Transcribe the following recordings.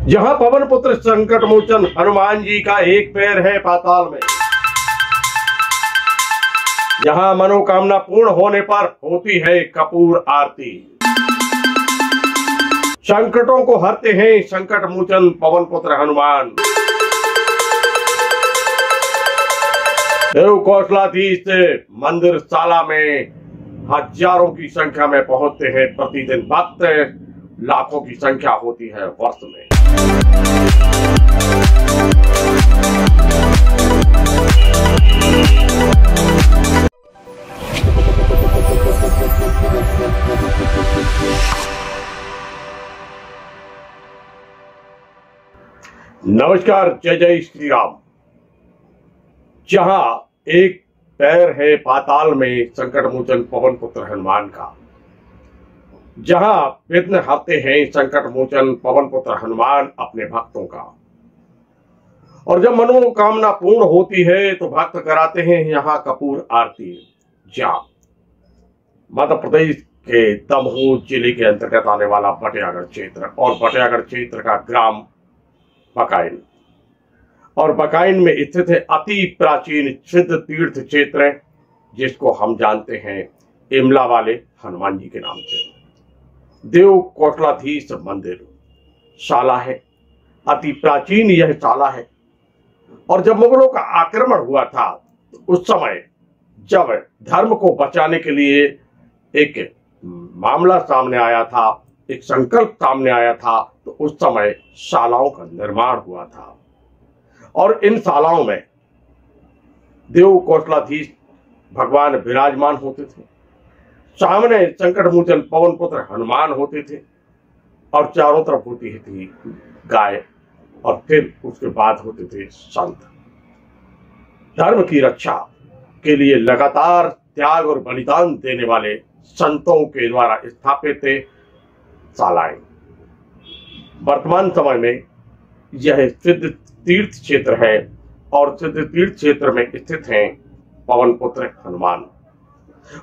जहां पवन पुत्र संकट मोचन हनुमान जी का एक पैर है पाताल में, जहां मनोकामना पूर्ण होने पर होती है कपूर आरती। संकटों को हरते हैं संकट मोचन पवन पुत्र हनुमान। देव कौशलाधीश मंदिर साला में हजारों की संख्या में पहुंचते हैं प्रतिदिन भक्त, लाखों की संख्या होती है वर्ष में। नमस्कार, जय जय श्री राम। जहां एक पैर है पाताल में संकट मोचन पवन पुत्र हनुमान का, जहां विघ्न हरते हैं संकट मोचन पवन पुत्र हनुमान अपने भक्तों का, और जब मनोकामना पूर्ण होती है तो भक्त कराते हैं यहाँ कपूर आरती। जहां मध्य प्रदेश के दमोह जिले के अंतर्गत आने वाला बटियागढ़ क्षेत्र, और बटियागढ़ क्षेत्र का ग्राम बकाइन, और बकाइन में स्थित है अति प्राचीन सिद्ध तीर्थ क्षेत्र जिसको हम जानते हैं इमला वाले हनुमान जी के नाम से। देव कौशलाधीश मंदिर शाला है, अति प्राचीन यह शाला है। और जब मुगलों का आक्रमण हुआ था तो उस समय जब धर्म को बचाने के लिए एक मामला सामने आया था, एक संकल्प सामने आया था, तो उस समय शालाओं का निर्माण हुआ था। और इन शालाओं में देव कौशलाधीश भगवान विराजमान होते थे, सामने संकट मोचन पवन पुत्र हनुमान होते थे, और चारों तरफ होती थी गाय, और फिर उसके बाद होते थे संत। धर्म की रक्षा के लिए लगातार त्याग और बलिदान देने वाले संतों के द्वारा स्थापित शालाएं। वर्तमान समय में यह सिद्ध तीर्थ क्षेत्र है, और सिद्ध तीर्थ क्षेत्र में स्थित हैं पवन पुत्र हनुमान।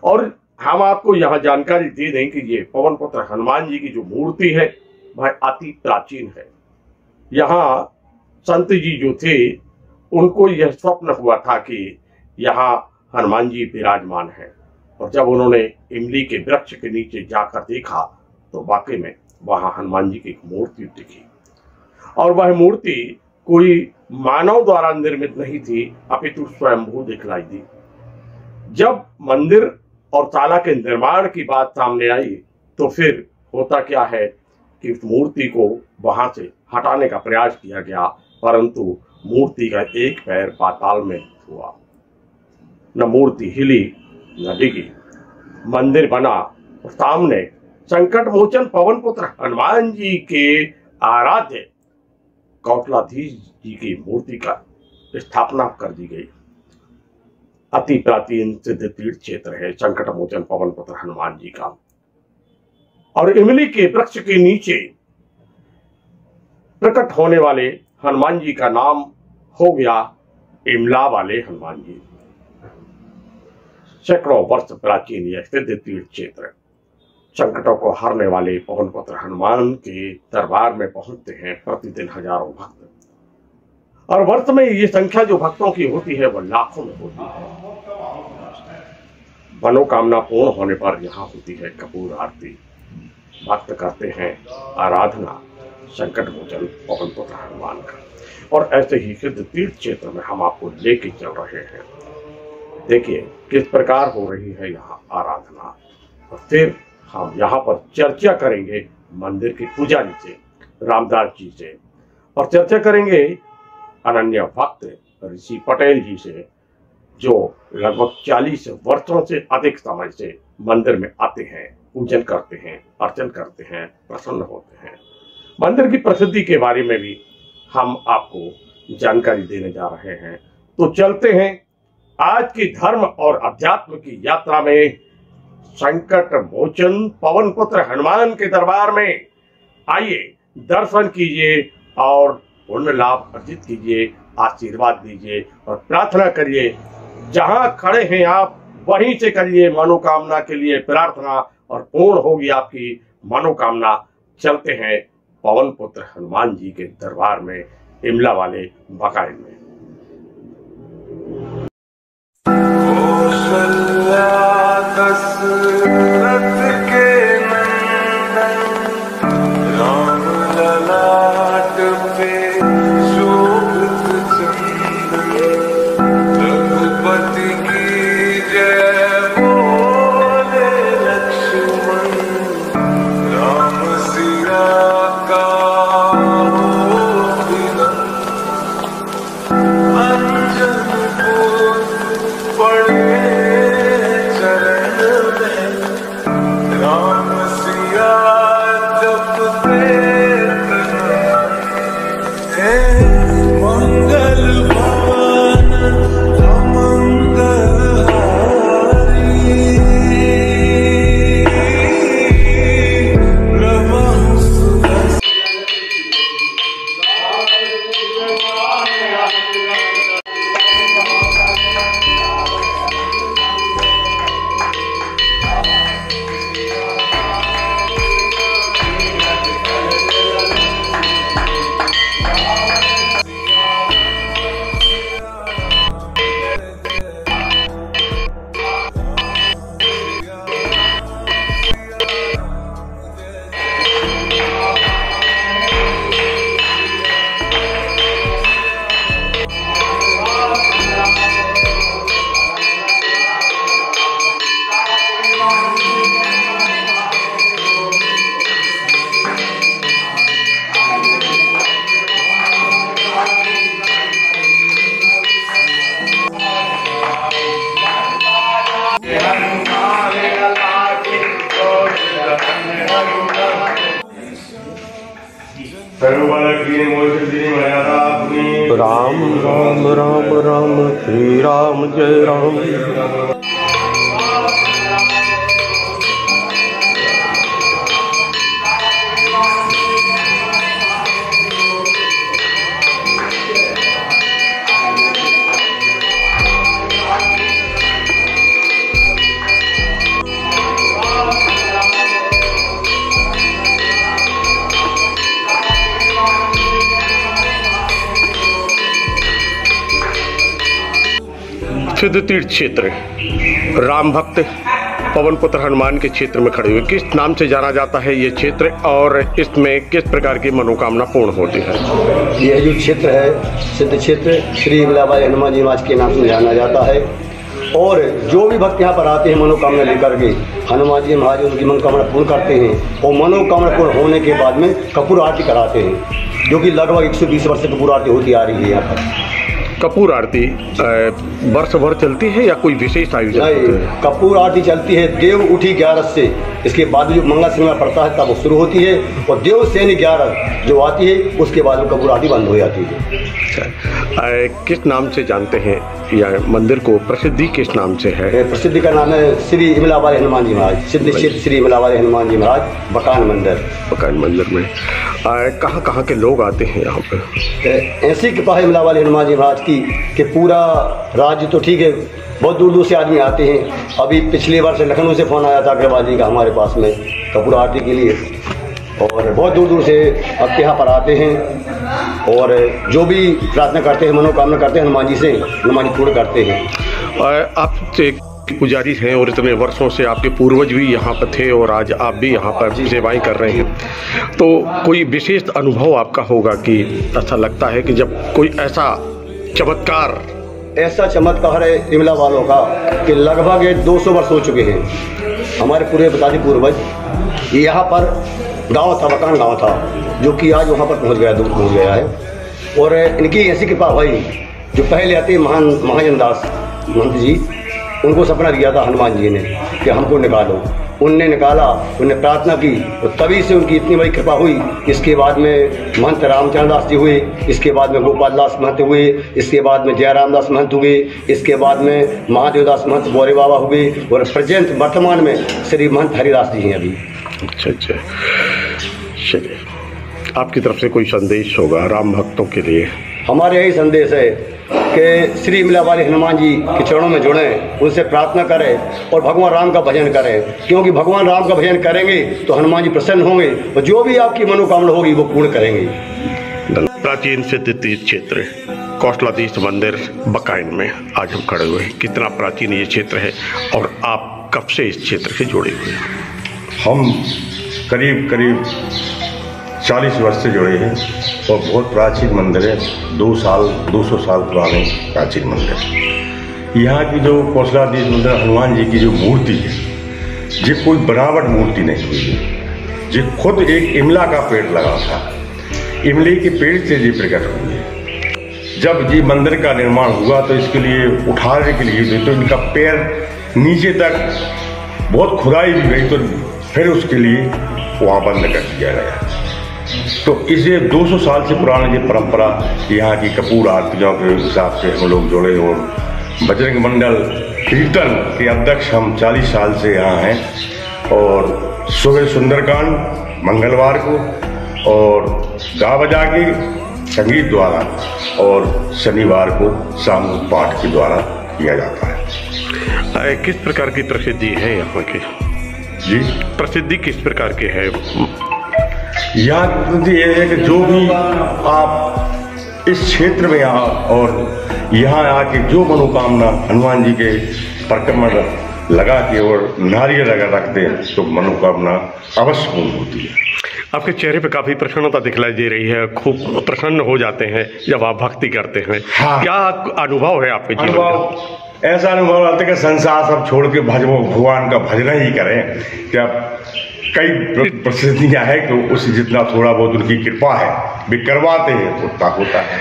और हम आपको यह जानकारी दे दें कि ये पवन पुत्र हनुमान जी की जो मूर्ति है वह अति प्राचीन है। यहाँ संत जी जो थे उनको यह स्वप्न हुआ था कि यहाँ हनुमान जी विराजमान है, और जब उन्होंने इमली के वृक्ष के नीचे जाकर देखा तो वाकई में वहां हनुमान जी की एक मूर्ति दिखी। और वह मूर्ति कोई मानव द्वारा निर्मित नहीं थी, अपितु स्वयंभू दिखलाई दी। जब मंदिर और शाला के निर्माण की बात सामने आई तो फिर होता क्या है कि उस मूर्ति को वहां से हटाने का प्रयास किया गया, परंतु मूर्ति का एक पैर पाताल में हुआ, न मूर्ति हिली न डिगी। मंदिर बना और सामने संकट मोचन पवन पुत्र हनुमान जी के आराध्य कौशलाधीश जी की मूर्ति का स्थापना कर दी गई। अति प्राचीन सिद्ध तीर्थ क्षेत्र है संकट मोचन पवन पुत्र हनुमान जी का। और इमली के वृक्ष के नीचे प्रकट होने वाले हनुमान जी का नाम हो गया इमला वाले हनुमान जी। सैकड़ों वर्ष प्राचीन यह सिद्ध तीर्थ क्षेत्र संकटों को हरने वाले पवन पुत्र हनुमान के दरबार में पहुंचते हैं प्रतिदिन हजारों भक्त, और वर्ष में ये संख्या जो भक्तों की होती है वह लाखों में होती है। मनोकामना पूर्ण होने पर यहाँ होती है कपूर आरती। भक्त करते हैं आराधना संकट मोचन पवन पुत्र हनुमान का। और ऐसे ही सिद्ध तीर्थ क्षेत्र में हम आपको लेके चल रहे हैं। देखिए किस प्रकार हो रही है यहाँ आराधना, और फिर हम यहाँ पर चर्चा करेंगे मंदिर के पुजारी से, रामदास जी से, और चर्चा करेंगे अनन्य भक्त ऋषि पटेल जी से, जो लगभग 40 वर्षों से अधिक समय से मंदिर में आते हैं, पूजन करते हैं, अर्चन करते हैं, प्रसन्न होते हैं। मंदिर की प्रसिद्धि के बारे में भी हम आपको जानकारी देने जा रहे हैं। तो चलते हैं आज की धर्म और अध्यात्म की यात्रा में संकट मोचन पवन पुत्र हनुमान के दरबार में। आइए दर्शन कीजिए और पुण्य लाभ अर्जित कीजिए, आशीर्वाद दीजिए और प्रार्थना करिए। जहां खड़े हैं आप वहीं से करिए मनोकामना के लिए प्रार्थना, और पूर्ण होगी आपकी मनोकामना। चलते हैं पवन पुत्र हनुमान जी के दरबार में इमला वाले बकाइन में। राम राम राम राम श्री राम जय राम। सिद्ध तीर्थ क्षेत्र राम भक्त पवन पुत्र हनुमान के क्षेत्र में खड़े हुए किस नाम से जाना जाता है ये क्षेत्र, और इसमें किस प्रकार की मनोकामना पूर्ण होती है? यह जो क्षेत्र है सिद्ध क्षेत्र श्री इमलाबाई हनुमान जी महाराज के नाम से जाना जाता है। और जो भी भक्त यहाँ पर आते हैं मनोकामना लेकर के, हनुमान जी महाराज उनकी मनोकामना पूर्ण करते हैं। और मनोकामना पूर्ण होने के बाद में कपूर आरती कराते हैं, जो कि लगभग 120 वर्ष से कपूर आरती होती आ रही है यहाँ पर। कपूर आरती वर्ष भर चलती है या कोई विशेष आयोजन होता है? कपूर आरती चलती है देव उठी 11 से, इसके बाद जो मंगल सिनेमा पड़ता है तब वो शुरू होती है, और देव सेनी 11 जो आती है उसके बाद कपूर आरती बंद हो जाती है। किस नाम से जानते हैं या मंदिर को प्रसिद्धि किस नाम से है? प्रसिद्धि का नाम है श्री इमलाबाई हनुमान जी महाराज, सिद्ध क्षेत्र श्री इमलाबाई हनुमान जी महाराज बकान मंदिर। बकान मंदिर में कहाँ के लोग आते हैं यहाँ पे? ऐसी कृपा है इमलाबाई हनुमान जी महाराज की कि पूरा राज्य तो ठीक है, बहुत दूर दूर से आदमी आते हैं। अभी पिछले वर्ष लखनऊ से फ़ोन आया था अग्रवाल जी का हमारे पास में कपूर आरती के लिए, और बहुत दूर दूर से अब यहाँ पर आते हैं और जो भी प्रार्थना करते हैं मनोकामना करते हैं हनुमान जी से, हनुमान जी पूर्ण करते हैं। आप पुजारी हैं और इतने वर्षों से आपके पूर्वज भी यहाँ पर थे और आज आप भी यहाँ पर सेवाएं कर रहे हैं, तो कोई विशेष अनुभव आपका होगा कि ऐसा लगता है कि जब कोई ऐसा चमत्कार है इमला वालों का कि लगभग 200 वर्ष हो चुके हैं। हमारे पूरे बतादी पूर्वज यहाँ पर गांव था, बकान गांव था, जो कि आज वहाँ पर पहुँच गया है। और इनकी ऐसी कृपा भाई, जो पहले आते महाजन दास महंत जी, उनको सपना दिया था हनुमान जी ने कि हमको निकालो। उनने निकाला, उनने प्रार्थना की, और तभी से उनकी इतनी बड़ी कृपा हुई। इसके बाद में महंत रामचंद्र दास जी हुए, इसके बाद में गोपाल दास महंत हुए, इसके बाद में जयराम दास महंत हुए, इसके बाद में महादेव दास महंत बोरे बाबा हुए, और प्रेजेंट वर्तमान में श्री महंत हरिदास जी हैं अभी। अच्छा, चलिए आपकी तरफ से कोई संदेश होगा राम भक्तों के लिए? हमारे यही संदेश है कि श्री इमला वाले हनुमान जी के चरणों में जुड़ें, उनसे प्रार्थना करें और भगवान राम का भजन करें, क्योंकि भगवान राम का भजन करेंगे तो हनुमान जी प्रसन्न होंगे और जो भी आपकी मनोकामना होगी वो पूर्ण करेंगे। प्राचीन सिद्ध तीर्थ क्षेत्र कौशलाधीश मंदिर बकाइन में आज हम खड़े हुए हैं। कितना प्राचीन ये क्षेत्र है और आप कब से इस क्षेत्र से जुड़े हुए हैं? हम करीब 40 वर्ष से जुड़े हैं और बहुत प्राचीन मंदिर है। 200 साल पुराने प्राचीन मंदिर। यहाँ की जो कौशलाधीश मंदिर हनुमान जी की जो मूर्ति है, ये कोई बनावट मूर्ति नहीं हुई है, ये खुद एक इमला का पेड़ लगा था, इमली के पेड़ से ये प्रकट हुई है। जब ये मंदिर का निर्माण हुआ तो इसके लिए उठाने के लिए तो इनका पैर नीचे तक बहुत खुदाई भी गई, तो फिर उसके लिए वहाँ बंद कर दिया गया। तो इसे 200 साल से पुरानी ये परंपरा यहाँ की कपूर आरतियों के हिसाब से हम लोग जुड़े और बजरंग मंडल कीर्तन के अध्यक्ष हम 40 साल से यहाँ हैं। और सुबह सुंदरकांड मंगलवार को और गा बजा के संगीत द्वारा और शनिवार को सामूहिक पाठ के द्वारा किया जाता है। किस प्रकार की प्रसिद्धि है यहाँ की? जी, प्रसिद्धि किस प्रकार की है? यहाँ प्रसिद्धि ये है कि जो भी आप इस क्षेत्र में और यहाँ आके जो मनोकामना हनुमान जी के परिक्रमण लगा के और नारियल अगर रखते हैं तो मनोकामना अवश्य पूर्ण होती है। आपके चेहरे पे काफी प्रसन्नता दिखलाई दे रही है, खूब प्रसन्न हो जाते हैं जब आप भक्ति करते हैं। हाँ। क्या अनुभव है आपके जीवन का? ऐसा अनुभव आता है कि संसार सब छोड़ के भगवान का भजन ही करें। क्या कई प्रसिद्धियां हैं कि उसे जितना थोड़ा बहुत उनकी कृपा है वे करवाते हैं उतना होता है।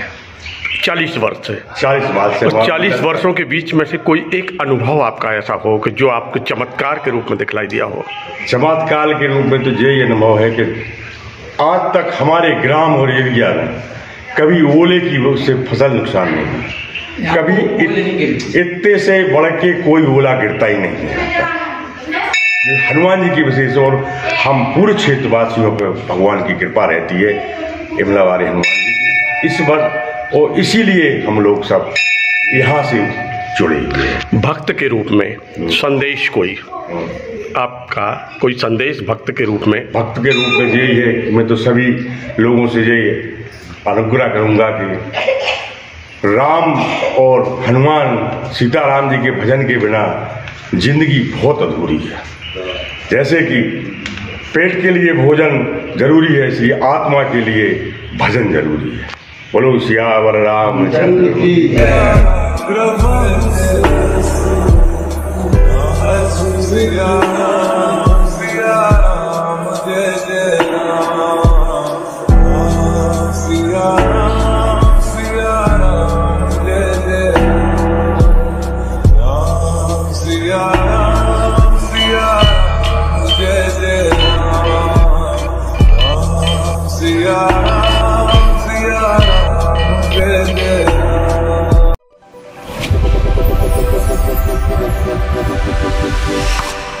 40 वर्ष है। 40 वर्ष से 40 वर्षों के बीच में से कोई एक अनुभव आपका ऐसा हो कि जो आपको चमत्कार के रूप में दिखलाई दिया हो? चमत्कार के रूप में तो ये अनुभव है कि आज तक हमारे ग्राम और एरिया में कभी ओले की उससे फसल नुकसान नहीं हुई, कभी इतने से बढ़ के कोई ओला गिरता ही नहीं है। ये हनुमान जी की विशेष और हम पूरे क्षेत्रवासियों पर भगवान की कृपा रहती है, इमला वाले हनुमान जी की इस वर्ष, और इसीलिए हम लोग सब यहाँ से जुड़े हुए हैं। भक्त के रूप में संदेश कोई आपका कोई संदेश भक्त के रूप में? भक्त के रूप में यही है, मैं तो सभी लोगों से यही अनुग्रह करूँगा कि राम और हनुमान सीताराम जी के भजन के बिना जिंदगी बहुत अधूरी है। जैसे कि पेट के लिए भोजन जरूरी है, इसलिए आत्मा के लिए भजन जरूरी है। बोलो सियावर रामचंद्र की Thank you.